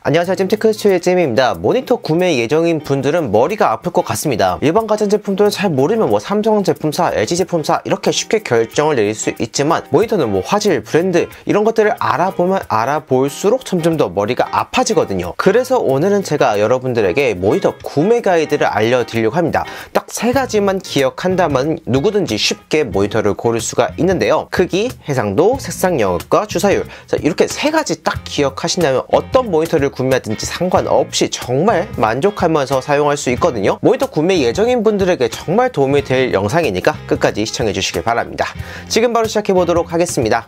안녕하세요, 잼테크스튜디오의 잼입니다. 모니터 구매 예정인 분들은 머리가 아플 것 같습니다. 일반 가전제품들은 잘 모르면 삼성 제품사, LG 제품사 이렇게 쉽게 결정을 내릴 수 있지만 모니터는 화질, 브랜드 이런 것들을 알아보면 알아볼수록 점점 더 머리가 아파지거든요. 그래서 오늘은 제가 여러분들에게 모니터 구매 가이드를 알려드리려고 합니다. 딱 3가지만 기억한다면 누구든지 쉽게 모니터를 고를 수가 있는데요. 크기, 해상도, 색상 영역과 주사율. 자, 이렇게 3가지 딱 기억하신다면 어떤 모니터를 구매하든지 상관없이 정말 만족하면서 사용할 수 있거든요. 모니터 구매 예정인 분들에게 정말 도움이 될 영상이니까 끝까지 시청해 주시길 바랍니다. 지금 바로 시작해 보도록 하겠습니다.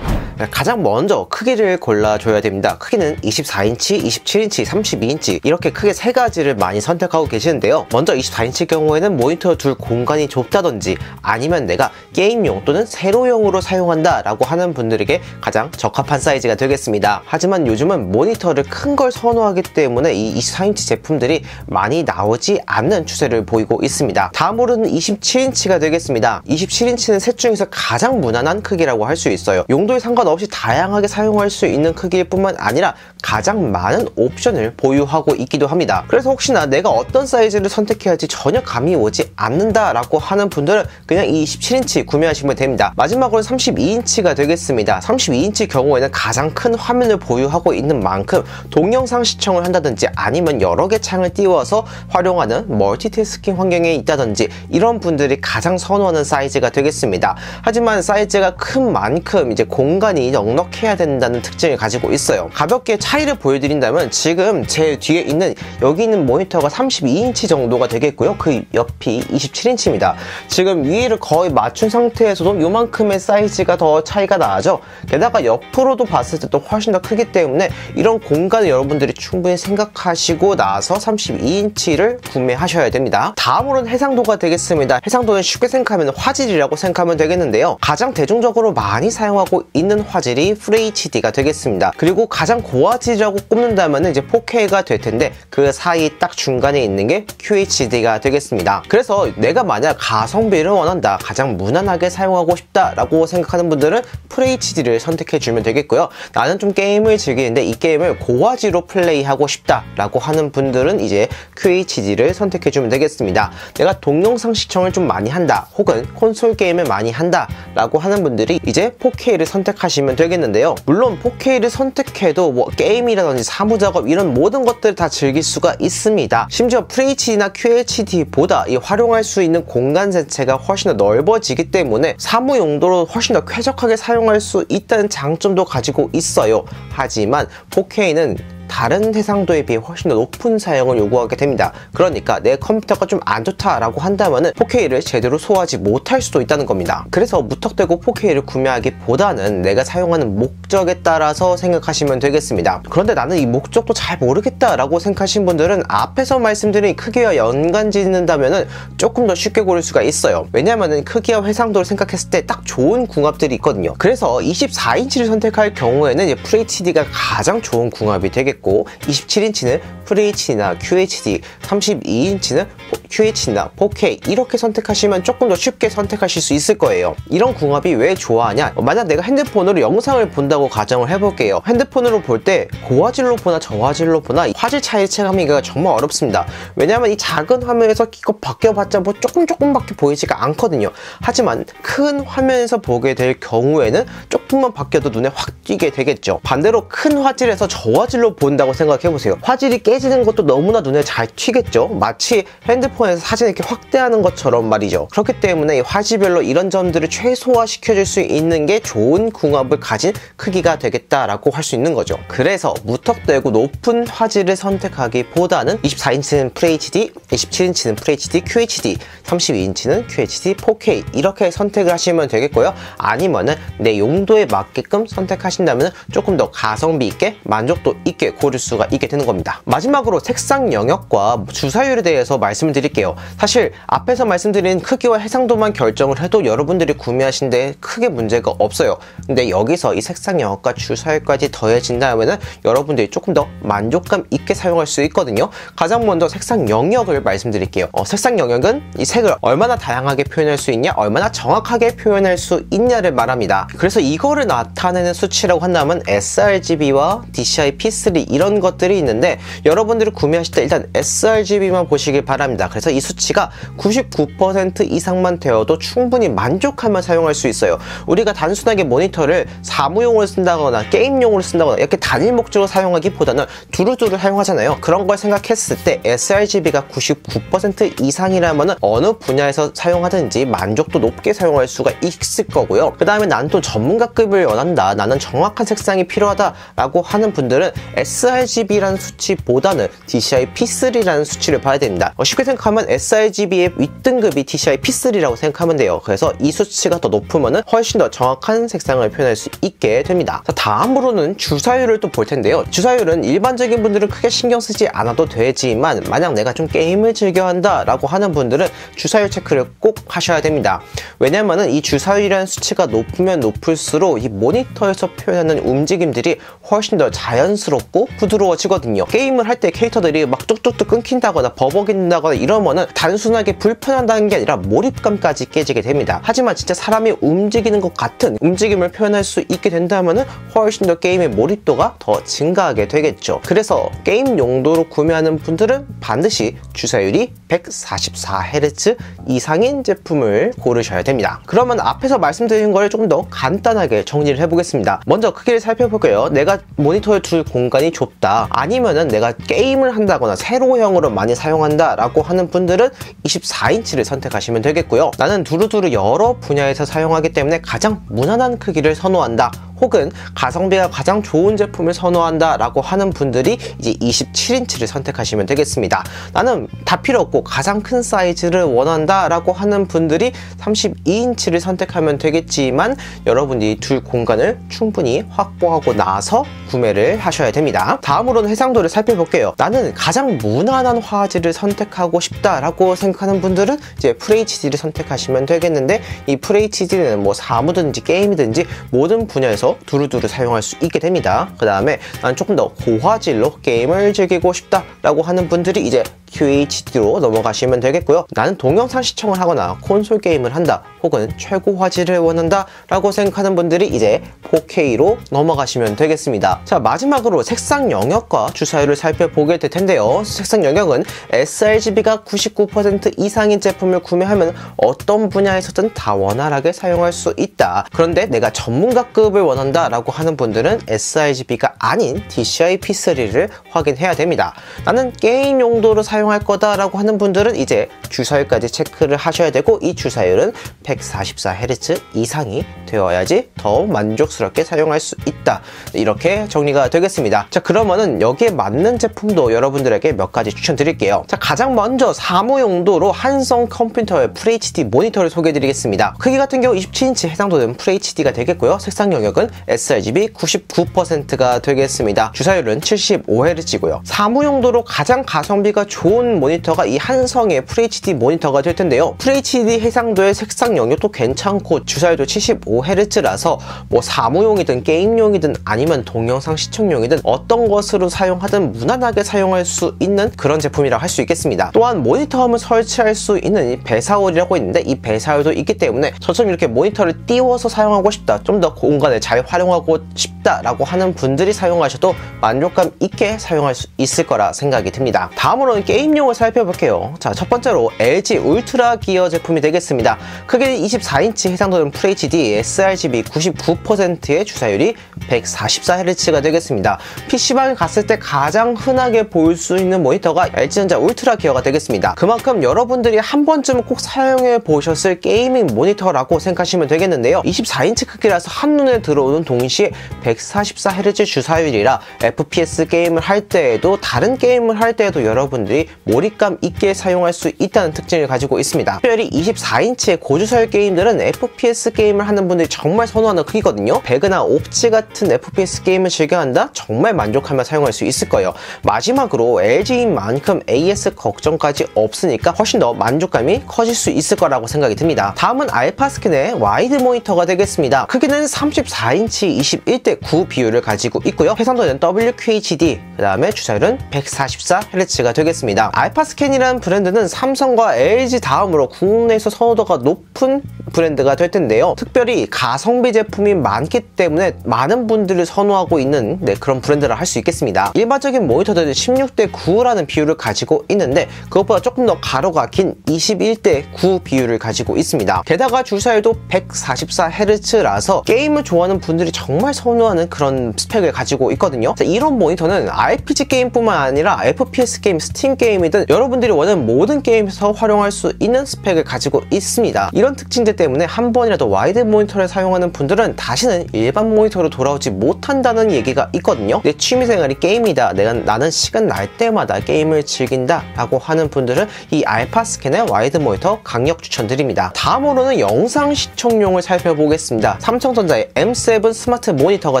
가장 먼저 크기를 골라줘야 됩니다. 크기는 24인치, 27인치, 32인치 이렇게 크게 3가지를 많이 선택하고 계시는데요. 먼저 24인치 경우에는 모니터 둘 공간이 좁다든지 아니면 내가 게임용 또는 세로용으로 사용한다 라고 하는 분들에게 가장 적합한 사이즈가 되겠습니다. 하지만 요즘은 모니터를 큰 걸 선호하기 때문에 이 24인치 제품들이 많이 나오지 않는 추세를 보이고 있습니다. 다음으로는 27인치가 되겠습니다. 27인치는 셋 중에서 가장 무난한 크기라고 할 수 있어요. 용도에 상관없이 다양하게 사용할 수 있는 크기일 뿐만 아니라 가장 많은 옵션을 보유하고 있기도 합니다. 그래서 혹시나 내가 어떤 사이즈를 선택해야 할지 전혀 감이 오지 않는다 라고 하는 분들은 그냥 이 27인치 구매하시면 됩니다. 마지막으로 32인치가 되겠습니다. 32인치 경우에는 가장 큰 화면을 보유하고 있는 만큼 동영상 시청을 한다든지 아니면 여러 개 창을 띄워서 활용하는 멀티태스킹 환경에 있다든지 이런 분들이 가장 선호하는 사이즈가 되겠습니다. 하지만 사이즈가 큰 만큼 이제 공간이 넉넉해야 된다는 특징을 가지고 있어요. 가볍게 차이를 보여드린다면 지금 제 뒤에 있는 여기 있는 모니터가 32인치 정도가 되겠고요. 그 옆이 27인치입니다. 지금 위를 거의 맞춘 상태에서도 요만큼의 사이즈가 더 차이가 나죠. 게다가 옆으로도 봤을 때도 훨씬 더 크기 때문에 이런 공간을 여러분들이 충분히 생각하시고 나서 32인치를 구매하셔야 됩니다. 다음으로는 해상도가 되겠습니다. 해상도는 쉽게 생각하면 화질이라고 생각하면 되겠는데요. 가장 대중적으로 많이 사용하고 있는 화질이 FHD가 되겠습니다. 그리고 가장 고화질이라고 꼽는다면 이제 4K가 될 텐데 그 사이 딱 중간에 있는 게 QHD가 되겠습니다. 그래서 내가 만약 가성비를 원한다, 가장 무난하게 사용하고 싶다 라고 생각하는 분들은 FHD를 선택해 주면 되겠고요. 나는 좀 게임을 즐기는데 이 게임을 고화질로 플레이하고 싶다 라고 하는 분들은 이제 QHD를 선택해 주면 되겠습니다. 내가 동영상 시청을 좀 많이 한다, 혹은 콘솔 게임을 많이 한다 라고 하는 분들이 이제 4K를 선택하시면 되겠는데요. 물론 4K를 선택해도 게임이라든지 사무작업 이런 모든 것들을 다 즐길 수가 있습니다. 심지어 FHD나 QHD보다 이 활용할 수 있는 공간 자체가 훨씬 더 넓어지기 때문에 사무 용도로 훨씬 더 쾌적하게 사용할 수 있다는 장점도 가지고 있어요. 하지만 4K는 다른 해상도에 비해 훨씬 더 높은 사용을 요구하게 됩니다. 그러니까 내 컴퓨터가 좀 안 좋다라고 한다면은 4K를 제대로 소화하지 못할 수도 있다는 겁니다. 그래서 무턱대고 4K를 구매하기보다는 내가 사용하는 목적에 따라서 생각하시면 되겠습니다. 그런데 나는 이 목적도 잘 모르겠다라고 생각하신 분들은 앞에서 말씀드린 크기와 연관 짓는다면은 조금 더 쉽게 고를 수가 있어요. 왜냐면은 크기와 해상도를 생각했을 때 딱 좋은 궁합들이 있거든요. 그래서 24인치를 선택할 경우에는 이제 FHD가 가장 좋은 궁합이 되겠고 27인치는 FHD나 QHD, 32인치는 QHD나 4K 이렇게 선택하시면 조금 더 쉽게 선택하실 수 있을 거예요. 이런 궁합이 왜 좋아하냐? 만약 내가 핸드폰으로 영상을 본다고 가정을 해볼게요. 핸드폰으로 볼 때 고화질로 보나 저화질로 보나 화질 차이 체감하기가 정말 어렵습니다. 왜냐하면 이 작은 화면에서 이거 바뀌어봤자 조금밖에 보이지가 않거든요. 하지만 큰 화면에서 보게 될 경우에는 조금만 바뀌어도 눈에 확 띄게 되겠죠. 반대로 큰 화질에서 저화질로 본다고 생각해보세요. 화질이 깨지는 것도 너무나 눈에 잘 튀겠죠. 마치 핸드폰에서 사진을 이렇게 확대하는 것처럼 말이죠. 그렇기 때문에 화질별로 이런 점들을 최소화시켜줄 수 있는 게 좋은 궁합을 가진 크기가 되겠다라고 할 수 있는 거죠. 그래서 무턱대고 높은 화질을 선택하기보다는 24인치는 FHD, 27인치는 FHD, QHD, 32인치는 QHD, 4K 이렇게 선택을 하시면 되겠고요. 아니면은 내 용도에 맞게끔 선택하신다면 조금 더 가성비 있게 만족도 있게 고를 수가 있게 되는 겁니다. 마지막으로 색상 영역과 주사율에 대해서 말씀을 드릴게요. 사실 앞에서 말씀드린 크기와 해상도만 결정을 해도 여러분들이 구매하시는데 크게 문제가 없어요. 근데 여기서 이 색상 영역과 주사율까지 더해진다면 여러분들이 조금 더 만족감 있게 사용할 수 있거든요. 가장 먼저 색상 영역을 말씀드릴게요. 색상 영역은 이 색을 얼마나 다양하게 표현할 수 있냐, 얼마나 정확하게 표현할 수 있냐를 말합니다. 그래서 이거를 나타내는 수치라고 한다면 sRGB와 DCI P3 이런 것들이 있는데 여러분들이 구매하실 때 일단 sRGB만 보시길 바랍니다. 그래서 이 수치가 99% 이상만 되어도 충분히 만족하며 사용할 수 있어요. 우리가 단순하게 모니터를 사무용으로 쓴다거나 게임용으로 쓴다거나 이렇게 단일 목적으로 사용하기보다는 두루두루 사용하잖아요. 그런 걸 생각했을 때 sRGB가 99% 이상이라면 어느 분야에서 사용하든지 만족도 높게 사용할 수가 있을 거고요. 그 다음에 난 또 전문가급을 원한다, 나는 정확한 색상이 필요하다 라고 하는 분들은 sRGB라는 수치보다는 DCI P3라는 수치를 봐야 됩니다. 쉽게 생각하면 sRGB의 윗등급이 DCI P3라고 생각하면 돼요. 그래서 이 수치가 더 높으면 훨씬 더 정확한 색상을 표현할 수 있게 됩니다. 자, 다음으로는 주사율을 또 볼 텐데요. 주사율은 일반적인 분들은 크게 신경 쓰지 않아도 되지만 만약 내가 좀 게임을 즐겨 한다 라고 하는 분들은 주사율 체크를 꼭 하셔야 됩니다. 왜냐면은 이 주사율이라는 수치가 높으면 높을수록 이 모니터에서 표현하는 움직임들이 훨씬 더 자연스럽고 부드러워지거든요. 게임을 할 때 캐릭터들이 막 뚝뚝뚝 끊긴다거나 버벅인다거나 이러면은 단순하게 불편하다는 게 아니라 몰입감까지 깨지게 됩니다. 하지만 진짜 사람이 움직이는 것 같은 움직임을 표현할 수 있게 된다면은 훨씬 더 게임의 몰입도가 더 증가하게 되겠죠. 그래서 게임 용도로 구매하는 분들은 반드시 주사율이 144Hz 이상인 제품을 고르셔야 됩니다. 그러면 앞에서 말씀드린 걸 조금 더 간단하게 정리를 해보겠습니다. 먼저 크기를 살펴볼게요. 내가 모니터에 둘 공간이 좁다, 아니면은 내가 게임을 한다거나 세로형으로 많이 사용한다 라고 하는 분들은 24인치를 선택하시면 되겠고요. 나는 두루두루 여러 분야에서 사용하기 때문에 가장 무난한 크기를 선호한다, 혹은 가성비가 가장 좋은 제품을 선호한다 라고 하는 분들이 이제 27인치를 선택하시면 되겠습니다. 나는 다 필요 없고 가장 큰 사이즈를 원한다 라고 하는 분들이 32인치를 선택하면 되겠지만 여러분이 둘 공간을 충분히 확보하고 나서 구매를 하셔야 됩니다. 다음으로는 해상도를 살펴볼게요. 나는 가장 무난한 화질을 선택하고 싶다 라고 생각하는 분들은 이제 FHD를 선택하시면 되겠는데, 이 FHD는 뭐 사무든지 게임이든지 모든 분야에서 두루두루 사용할 수 있게 됩니다. 그 다음에 난 조금 더 고화질로 게임을 즐기고 싶다 라고 하는 분들이 이제 QHD로 넘어가시면 되겠고요. 나는 동영상 시청을 하거나 콘솔 게임을 한다, 혹은 최고 화질을 원한다 라고 생각하는 분들이 이제 4K로 넘어가시면 되겠습니다. 자, 마지막으로 색상 영역과 주사율을 살펴보게 될 텐데요. 색상 영역은 sRGB가 99% 이상인 제품을 구매하면 어떤 분야에서든 다 원활하게 사용할 수 있다. 그런데 내가 전문가급을 원한다 라고 하는 분들은 sRGB가 아닌 DCI P3를 확인해야 됩니다. 나는 게임 용도로 사용할 거다 라고 하는 분들은 이제 주사율까지 체크를 하셔야 되고, 이 주사율은 144Hz 이상이 되어야지 더 만족스럽게 사용할 수 있다. 이렇게 정리가 되겠습니다. 자, 그러면은 여기에 맞는 제품도 여러분들에게 몇 가지 추천드릴게요. 자, 가장 먼저 사무 용도로 한성 컴퓨터의 FHD 모니터를 소개해 드리겠습니다. 크기 같은 경우 27인치, 해상도는 FHD가 되겠고요. 색상 영역은 sRGB 99%가 되겠습니다. 주사율은 75Hz고요. 사무 용도로 가장 가성비가 좋은 모니터가 이 한성의 FHD 모니터가 될 텐데요. FHD 해상도의 색상 영역도 괜찮고 주사율도 75Hz라서 뭐 사무용이든 게임용이든 아니면 동영상 시청용이든 어떤 것으로 사용하든 무난하게 사용할 수 있는 그런 제품이라 할 수 있겠습니다. 또한 모니터함을 설치할 수 있는 이 배사홀이라고 있는데, 이 배사홀도 있기 때문에 저처럼 이렇게 모니터를 띄워서 사용하고 싶다, 좀 더 공간을 잘 활용하고 싶다 라고 하는 분들이 사용하셔도 만족감 있게 사용할 수 있을 거라 생각이 듭니다. 다음으로는 게임용을 살펴볼게요. 자, 첫 번째로 LG 울트라 기어 제품이 되겠습니다. 크기는 24인치, 해상도는 FHD, sRGB 99%의 주사율이 144Hz가 되겠습니다. PC방에 갔을 때 가장 흔하게 볼 수 있는 모니터가 LG전자 울트라 기어가 되겠습니다. 그만큼 여러분들이 한 번쯤은 꼭 사용해 보셨을 게이밍 모니터라고 생각하시면 되겠는데요. 24인치 크기라서 한눈에 들어오는 동시에 144Hz 주사율이라 FPS 게임을 할 때에도 다른 게임을 할 때에도 여러분들이 몰입감 있게 사용할 수 있다는 특징을 가지고 있습니다. 특별히 24인치의 고주사율 게임들은 FPS 게임을 하는 분들이 정말 선호하는 크기거든요. 배그나 옵지 같은 FPS 게임을 즐겨한다? 정말 만족하며 사용할 수 있을 거예요. 마지막으로 LG인 만큼 AS 걱정까지 없으니까 훨씬 더 만족감이 커질 수 있을 거라고 생각이 듭니다. 다음은 알파스캔의 와이드 모니터가 되겠습니다. 크기는 34인치 21:9 비율을 가지고 있고요. 해상도는 WQHD, 그 다음에 주사율은 144Hz가 되겠습니다. 알파스캔이라는 브랜드는 삼성과 LG 다음으로 국내에서 선호도가 높은 브랜드가 될 텐데요. 특별히 가성비 제품이 많기 때문에 많은 분들을 선호하고 있는 그런 브랜드라 할 수 있겠습니다. 일반적인 모니터들은 16:9라는 비율을 가지고 있는데 그것보다 조금 더 가로가 긴 21:9 비율을 가지고 있습니다. 게다가 주사율도 144Hz라서 게임을 좋아하는 분들이 정말 선호하는 그런 스펙을 가지고 있거든요. 이런 모니터는 RPG 게임뿐만 아니라 FPS 게임, 스팀 게임이든 여러분들이 원하는 모든 게임에서 활용할 수 있는 스펙을 가지고 있습니다. 이런 특징들 때문에 한 번이라도 와이드 모니터를 사용하는 분들은 다시는 일반 모니터로 돌아오지 못한다는 얘기가 있거든요. 내 취미생활이 게임이다, 나는 시간 날 때마다 게임을 즐긴다 라고 하는 분들은 이 알파스캔의 와이드 모니터 강력 추천드립니다. 다음으로는 영상 시청용을 살펴보겠습니다. 삼성전자의 M7 스마트 모니터가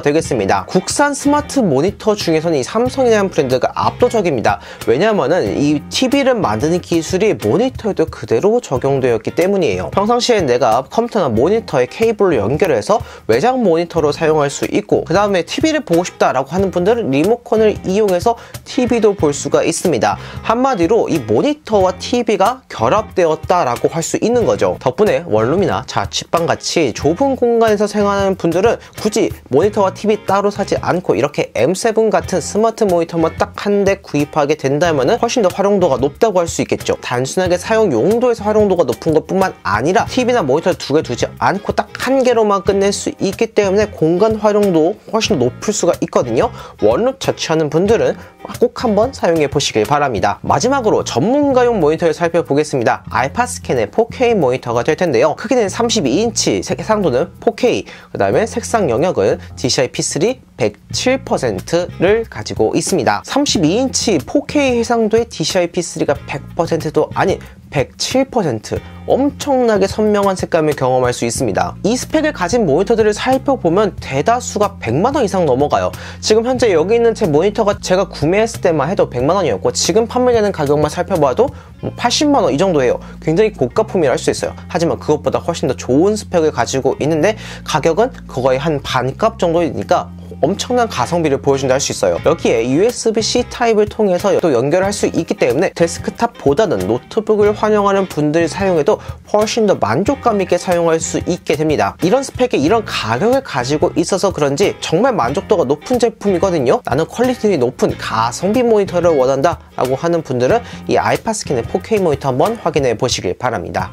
되겠습니다. 국산 스마트 모니터 중에서는 이 삼성이라는 브랜드가 압도적입니다. 왜냐면은 이 TV를 만드는 기술이 모니터에도 그대로 적용되었기 때문이에요. 평상시에 내가 컴퓨터나 모니터에 케이블로 연결해서 외장 모니터로 사용할 수 있고, 그 다음에 TV를 보고 싶다라고 하는 분들은 리모컨을 이용해서 TV도 볼 수가 있습니다. 한마디로 이 모니터와 TV가 결합되었다라고 할 수 있는 거죠. 덕분에 원룸이나 자취방 같이 좁은 공간에서 생활하는 분들은 굳이 모니터와 TV 따로 사지 않고 이렇게 M7 같은 스마트 모니터만 딱 한 대 구입하게 된다면 훨씬 더 활용도가 높다고 할 수 있겠죠. 단순하게 사용 용도에서 활용도가 높은 것뿐만 아니라 TV나 모니터 두 개 두지 않고 딱 한 개로만 끝낼 수 있기 때문에 공간 활용도 훨씬 높을 수가 있거든요. 원룸 자취하는 분들은 꼭 한번 사용해 보시길 바랍니다. 마지막으로 전문가용 모니터를 살펴보겠습니다. 알파스캔의 4K 모니터가 될 텐데요. 크기는 32인치, 해상도는 4K, 그 다음에 색상 영역은 DCI-P3 107%를 가지고 있습니다. 32인치 4K 해상도의 DCI-P3가 100%도 아닌 107%, 엄청나게 선명한 색감을 경험할 수 있습니다. 이 스펙을 가진 모니터들을 살펴보면 대다수가 100만원 이상 넘어가요. 지금 현재 여기 있는 제 모니터가 제가 구매했을 때만 해도 100만원이었고 지금 판매되는 가격만 살펴봐도 80만원 이 정도예요. 굉장히 고가품이라 할 수 있어요. 하지만 그것보다 훨씬 더 좋은 스펙을 가지고 있는데 가격은 그거의 한 반값 정도이니까 엄청난 가성비를 보여준다 할 수 있어요. 여기에 USB-C 타입을 통해서 또 연결할 수 있기 때문에 데스크탑보다는 노트북을 활용하는 분들이 사용해도 훨씬 더 만족감 있게 사용할 수 있게 됩니다. 이런 스펙에 이런 가격을 가지고 있어서 그런지 정말 만족도가 높은 제품이거든요. 나는 퀄리티 높은 가성비 모니터를 원한다 라고 하는 분들은 이 알파스캔의 4K 모니터 한번 확인해 보시길 바랍니다.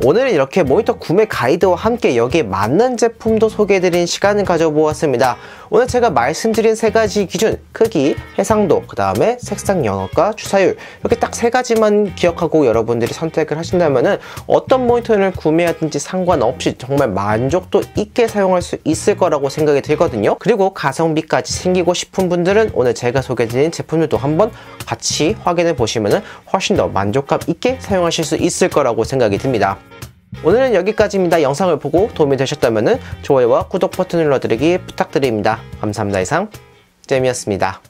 오늘은 이렇게 모니터 구매 가이드와 함께 여기에 맞는 제품도 소개해드린 시간을 가져보았습니다. 오늘 제가 말씀드린 세 가지 기준, 크기, 해상도, 그 다음에 색상 영역과 주사율, 이렇게 딱 세 가지만 기억하고 여러분들이 선택을 하신다면 어떤 모니터를 구매하든지 상관없이 정말 만족도 있게 사용할 수 있을 거라고 생각이 들거든요. 그리고 가성비까지 챙기고 싶은 분들은 오늘 제가 소개해드린 제품들도 한번 같이 확인해 보시면 훨씬 더 만족감 있게 사용하실 수 있을 거라고 생각이 듭니다. 오늘은 여기까지입니다. 영상을 보고 도움이 되셨다면 좋아요와 구독 버튼 눌러드리기 부탁드립니다. 감사합니다. 이상 잼이었습니다.